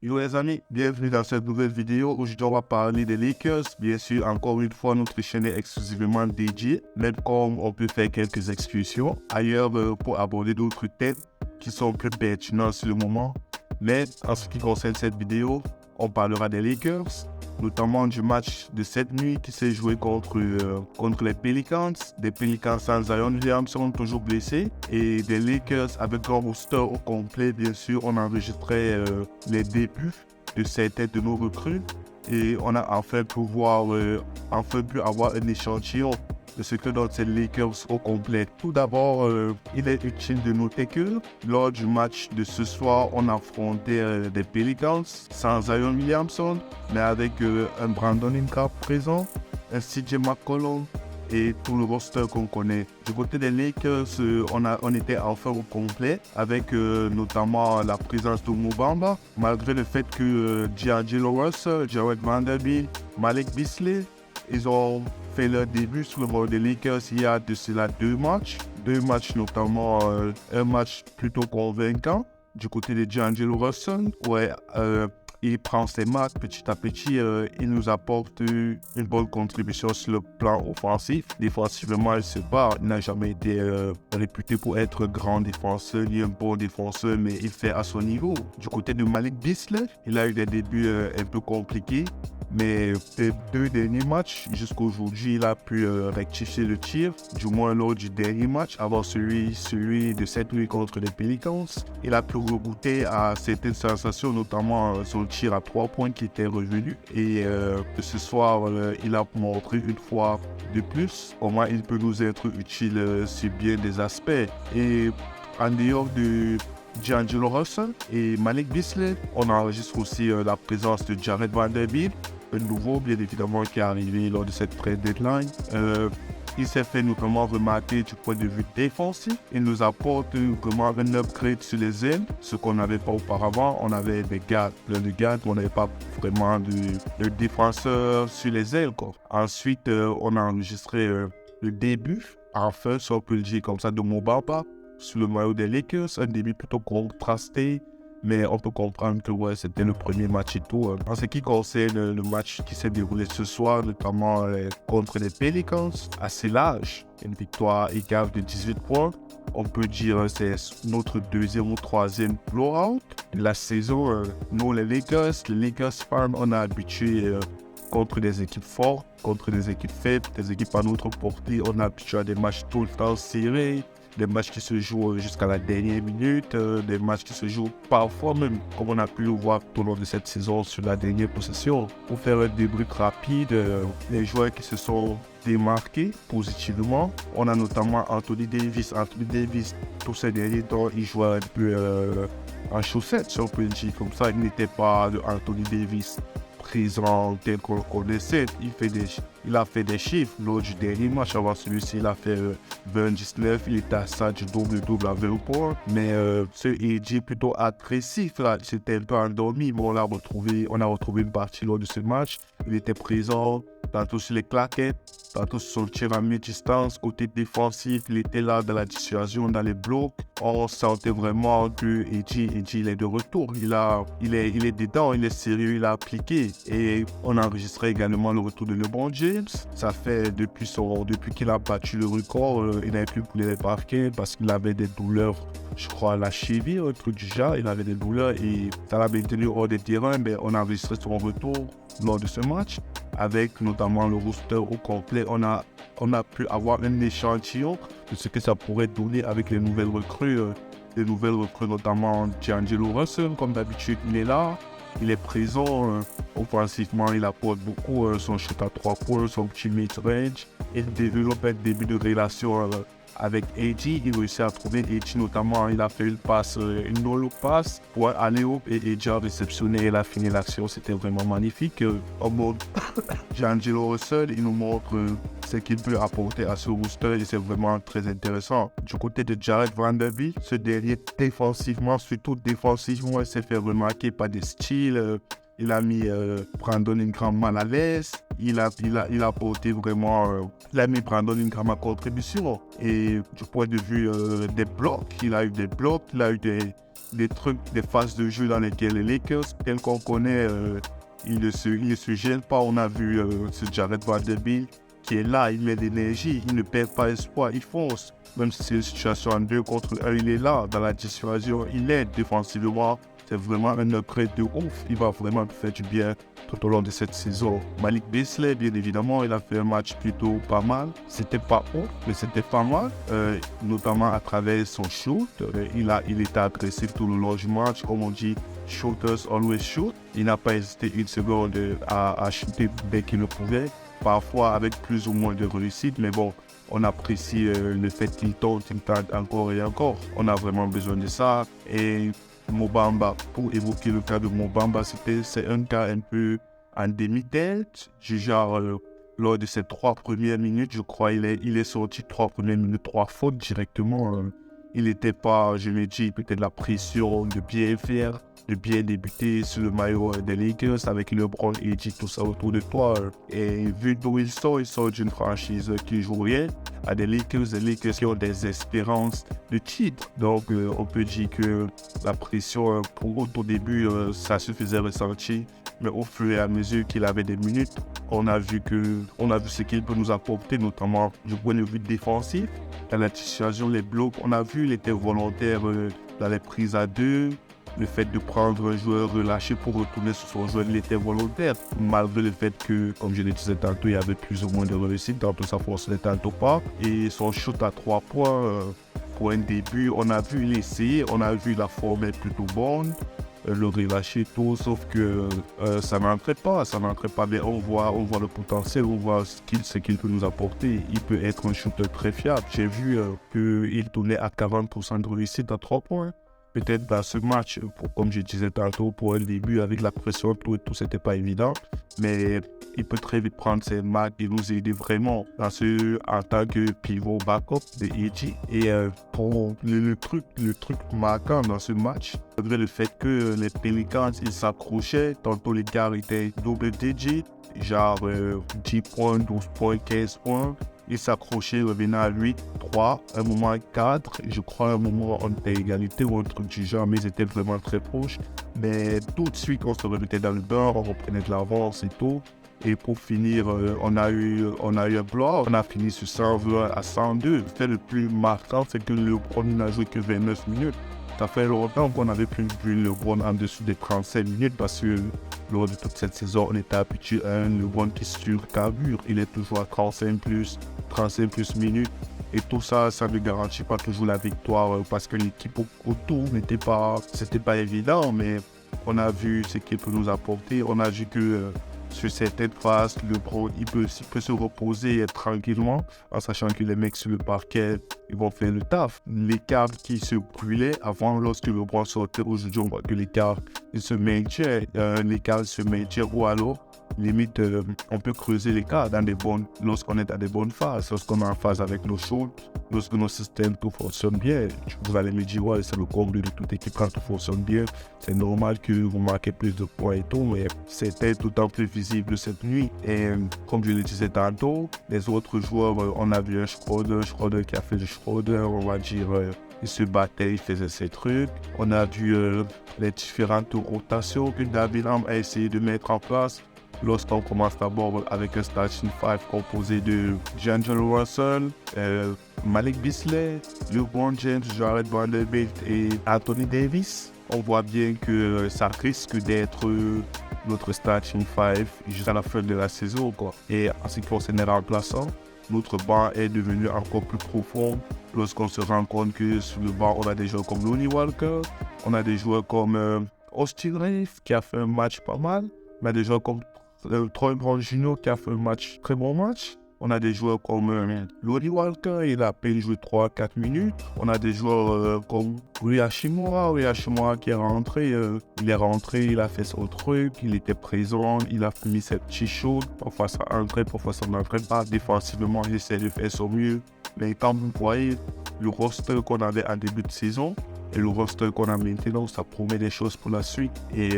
Yo les amis, bienvenue dans cette nouvelle vidéo. Aujourd'hui on va parler des Lakers. Bien sûr, encore une fois, notre chaîne est exclusivement dédiée, même comme on peut faire quelques excursions ailleurs pour aborder d'autres thèmes qui sont plus pertinents sur le moment. Mais en ce qui concerne cette vidéo, on parlera des Lakers, notamment du match de cette nuit qui s'est joué contre les Pelicans, des Pelicans sans Zion Williamson toujours blessé, et des Lakers avec un roster au complet. Bien sûr, on a enregistré les débuts de certains de nos recrues et on a enfin pu avoir un échantillon de ce que donnent ces Lakers au complet. Tout d'abord, il est utile de noter que lors du match de ce soir, on affrontait des Pelicans sans Zion Williamson, mais avec un Brandon Ingram présent, un CJ McCollum et tout le roster qu'on connaît. Du côté des Lakers, on était enfin au complet avec notamment la présence de Mo Bamba, malgré le fait que D'Angelo Russell, Jared Vanderbilt, Malik Beasley, ils ont fait leur début sur le bord des Lakers il y a de cela deux matchs notamment un match plutôt convaincant du côté de D'Angelo Russell, il prend ses marques petit à petit, il nous apporte une bonne contribution sur le plan offensif. Défensivement, il n'a jamais été réputé pour être grand défenseur ni un bon défenseur, mais il fait à son niveau. Du côté de Malik Beasley, il a eu des débuts un peu compliqués, mais les deux derniers matchs, jusqu'à aujourd'hui, il a pu rectifier le tir, du moins lors du dernier match, avant celui de cette nuit contre les Pelicans. Il a pu regoûter à certaines sensations, notamment son tir à 3 points qui était revenu. Et ce soir, il a montré une fois de plus comment il peut nous être utile sur bien des aspects. Et en dehors de D'Angelo Russell et Malik Beasley, on enregistre aussi la présence de Jared Vanderbilt, un nouveau bien évidemment qui est arrivé lors de cette trade deadline. Il s'est fait notamment remarquer du point de vue défensif. Il nous apporte vraiment un upgrade sur les ailes, ce qu'on n'avait pas auparavant. On avait des gardes, plein de gardes, mais on n'avait pas vraiment de défenseur sur les ailes, quoi. Ensuite, on a enregistré le début, enfin, si on peut le dire comme ça, de Mo Bamba sur le maillot des Lakers. Un début plutôt contrasté, mais on peut comprendre que c'était le premier match et tout. En ce qui concerne le match qui s'est déroulé ce soir, notamment contre les Pelicans, assez large, une victoire égale de 18 points. On peut dire que c'est notre deuxième ou troisième blowout de la saison. Nous, les Lakers fans, on a habitué contre des équipes fortes, contre des équipes faibles, des équipes à notre portée. On a habitué à des matchs tout le temps serrés, des matchs qui se jouent jusqu'à la dernière minute, des matchs qui se jouent parfois même, comme on a pu le voir tout au long de cette saison, sur la dernière possession. Pour faire un débrief rapide, les joueurs qui se sont démarqués positivement, on a notamment Anthony Davis. Tous ces derniers temps, il jouait un peu en chaussettes, si on peut le dire comme ça. Il n'était pas le Anthony Davis présent tel qu'on le connaissait. Il a fait des chiffres lors du dernier match. Avant celui-ci, il a fait 20-19. Il était à ça du double-double à 20 points. Mais ce AJ plutôt agressif, là, il s'était un peu endormi. Mais on a retrouvé une partie lors de ce match. Il était présent tantôt sur les claquettes, tantôt sur son tir à mi-distance. Côté défensif, il était là dans la dissuasion, dans les blocs. On sentait vraiment que AJ il est de retour. Il est dedans, il est sérieux, il a appliqué. Et on a enregistré également le retour de LeBron James. Ça fait depuis qu'il a battu le record, il n'avait plus couler les parquets parce qu'il avait des douleurs, je crois, à la cheville, un truc du genre. Il avait des douleurs et ça l'a maintenu hors des terrains. Mais on a enregistré son retour lors de ce match avec notamment le roster au complet. On a pu avoir un échantillon de ce que ça pourrait donner avec les nouvelles recrues. Notamment D'Angelo Russell, comme d'habitude, il est là. Il est présent offensivement, il apporte beaucoup son shoot à 3 points, son petit mid-range. Il développe un début de relation avec AD. Il réussit à trouver AD, notamment il a fait une no-look pass pour aller haut et AD a réceptionné et il a fini l'action. C'était vraiment magnifique. En mode D'Angelo Russell, il nous montre ce qu'il peut apporter à ce roster et c'est vraiment très intéressant. Du côté de Jared Vanderbilt, ce dernier défensivement, surtout défensivement, il s'est fait remarquer par des styles. Il a mis Brandon Ingram mal à l'aise. Il a apporté vraiment. Il a mis Brandon Ingram à contribution. Et du point de vue des blocs, il a eu des blocs, il a eu des trucs, des phases de jeu dans lesquelles les Lakers, tel qu'on connaît, ils ne se gênent pas. On a vu ce Jared Vanderbilt qui est là, il met de l'énergie, il ne perd pas espoir, il fonce. Même si c'est une situation en 2 contre 1, il est là, dans la dissuasion, il est défensivement. C'est vraiment un upgrade de ouf. Il va vraiment nous faire du bien tout au long de cette saison. Malik Beasley, bien évidemment, il a fait un match plutôt pas mal. C'était pas ouf, mais c'était pas mal. Notamment à travers son shoot. Il était agressif tout le long du match. Comme on dit, shooters always shoot. Il n'a pas hésité une seconde à shooter dès qu'il le pouvait. Parfois avec plus ou moins de réussite, mais bon, on apprécie le fait qu'il tente encore et encore. On a vraiment besoin de ça. Et Mo Bamba, pour évoquer le cas de Mo Bamba, c'est un cas un peu en demi-tête. Du genre, lors de ses 3 premières minutes, je crois, il est sorti 3 premières minutes, 3 fautes directement. Il n'était pas, je me dis, peut-être la pression de bien faire, de bien débuter sur le maillot des Lakers avec LeBron et tout ça autour de toi. Et vu d'où il sort d'une franchise qui joue rien à des Lakers qui ont des espérances de titre. Donc on peut dire que la pression pour eux au début, ça se faisait ressentir. Mais au fur et à mesure qu'il avait des minutes, on a vu ce qu'il peut nous apporter, notamment du point de vue défensif. Dans la situation, les blocs, on a vu, il était volontaire dans les prises à 2. Le fait de prendre un joueur relâché pour retourner sur son joueur, il était volontaire. Malgré le fait que, comme je le disais tantôt, il y avait plus ou moins de réussite, tantôt ça fonctionnait, tantôt pas. Et son shoot à 3 points, pour un début, on a vu l'essayer, on a vu la forme est plutôt bonne. Le relâcher tout, sauf que ça n'entrait pas, mais on voit le potentiel, on voit ce qu'il peut nous apporter. Il peut être un shooter très fiable. J'ai vu qu'il tournait à 40% de réussite à 3 points. Peut-être dans ce match, comme je disais tantôt, pour un début, avec la pression, tout c'était pas évident. Mais il peut très vite prendre ses marques et nous aider vraiment en tant que pivot backup de EG. Et pour le truc marquant dans ce match, malgré le fait que les Pelicans, ils s'accrochaient, tantôt les gars étaient double digit, genre 10 points, 12 points, 15 points. Ils s'accrochaient, revenaient à 8, 3, un moment 4. Je crois un moment on était égalité ou un truc du genre, mais ils étaient vraiment très proches. Mais tout de suite, on se remettait dans le bain, on reprenait de l'avance et tout. Et pour finir, on a eu un bloc. On a fini sur 120 à 102. Le fait le plus marquant, c'est que LeBron n'a joué que 29 minutes. Ça fait longtemps qu'on n'avait plus vu LeBron en dessous des 35 minutes parce que lors de toute cette saison, on était habitué à un LeBron qui surcarbure. Il est toujours à 35 plus minutes. Et tout ça, ça ne garantit pas toujours la victoire parce que l'équipe autour c'était pas évident, mais on a vu ce qu'il peut nous apporter. On a vu que sur certaines phases, LeBron, il peut se reposer tranquillement en sachant que les mecs sur le parquet, ils vont faire le taf. L'écart qui se brûlait avant, lorsque LeBron sortait, aujourd'hui, on voit que l'écart se maintient. Ou alors, limite, on peut creuser l'écart lorsqu'on est dans des bonnes phases, lorsqu'on est en phase avec nos choses, lorsque nos systèmes, tout fonctionne bien. Vous allez me dire, ouais, c'est le comble de toute équipe quand tout fonctionne bien. C'est normal que vous marquez plus de points et tout, mais c'était d'autant plus visible cette nuit. Et comme je le disais tantôt, les autres joueurs, on a vu un Schroeder qui a fait le Schroeder, on va dire, il se battait, il faisait ses trucs. On a vu les différentes rotations que David Lamb a essayé de mettre en place. Lorsqu'on commence d'abord avec un starting 5 composé de D'Angelo Russell, Malik Beasley, LeBron James, Jared Vanderbilt et Anthony Davis, on voit bien que ça risque d'être notre starting 5 jusqu'à la fin de la saison, quoi. Et en ce qui concerne les remplaçants, notre banc est devenu encore plus profond lorsqu'on se rend compte que sur le banc, on a des joueurs comme Lonnie Walker, on a des joueurs comme Austin Reeves qui a fait un match pas mal, on a des joueurs comme Troy Brown Jr. qui a fait un très bon match. On a des joueurs comme Lonnie Walker, il a à peine joué 3-4 minutes. On a des joueurs comme Rui Hachimura qui est rentré. Il a fait son truc, il était présent, il a mis ses petits shots. Parfois ça entrait, parfois ça n'entrait pas. Défensivement, il essaie de faire son mieux. Mais quand vous voyez le roster qu'on avait en début de saison, Et le roster qu'on a maintenant, ça promet des choses pour la suite. Et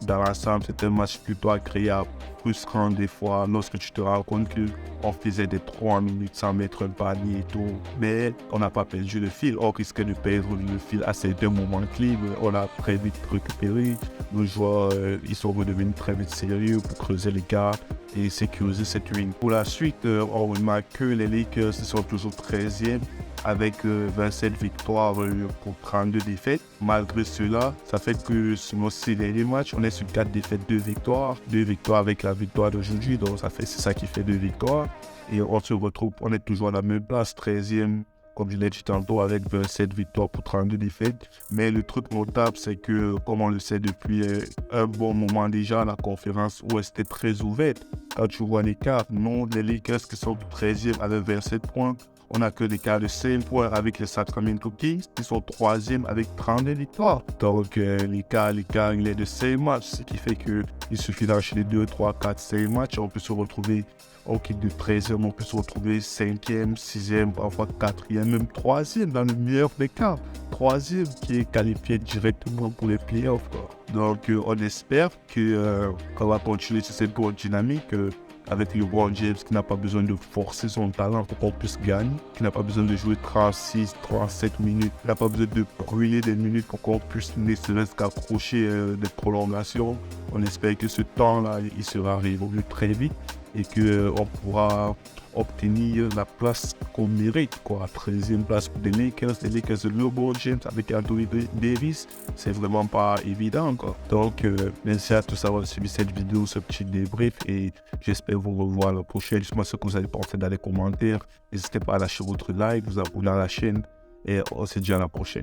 dans l'ensemble, c'est un match plutôt agréable. Frustrant des fois lorsque tu te rends compte qu'on faisait des 3 minutes sans mettre un panier et tout. Mais on n'a pas perdu le fil. On risquait de perdre le fil à ces deux moments clés. On a très vite récupéré. Nos joueurs, ils sont redevenus très vite sérieux pour creuser les gardes et sécuriser cette win. Pour la suite, on remarque que les Lakers sont toujours 13e avec 27 victoires pour 32 défaites. Malgré cela, ça fait que sur nos 6 derniers matchs, on est sur 4 défaites, 2 victoires. 2 victoires avec la victoire d'aujourd'hui, donc c'est ça qui fait 2 victoires. Et on se retrouve, on est toujours à la même place, 13e, comme je l'ai dit tantôt, avec 27 victoires pour 32 défaites. Mais le truc notable, c'est que, comme on le sait depuis un bon moment déjà, la conférence Ouest était très ouverte. Quand tu vois l'écart, non, les Lakers qui sont 13e avec 27 points, on n'a que l'écart de 5 points avec les Sacramento Kings qui sont 3e avec 32 victoires. Donc l'écart il est de 5 matchs, ce qui fait qu'il suffit d'enchaîner 2, 3, 4, 5 matchs. On peut se retrouver au kit de 13e, on peut se retrouver 5e, 6e, parfois 4e, même 3e dans le meilleur des cas. 3e qui est qualifié directement pour les playoffs. Donc on espère qu'on va continuer sur cette bonne dynamique. Avec LeBron James qui n'a pas besoin de forcer son talent pour qu'on puisse gagner, qui n'a pas besoin de jouer 36, 37 minutes, qui n'a pas besoin de brûler des minutes pour qu'on puisse ne serait-ce qu'accrocher des prolongations. On espère que ce temps-là, il sera révolu très vite et qu'on pourra obtenir la place qu'on mérite, 13e place pour les Lakers de LeBron James avec Anthony Davis, c'est vraiment pas évident, quoi. Donc, merci à tous d'avoir suivi cette vidéo, ce petit débrief, et j'espère vous revoir la prochaine. Dites-moi ce que vous avez pensé dans les commentaires. N'hésitez pas à lâcher votre like, vous abonner à la chaîne, et on se dit à la prochaine.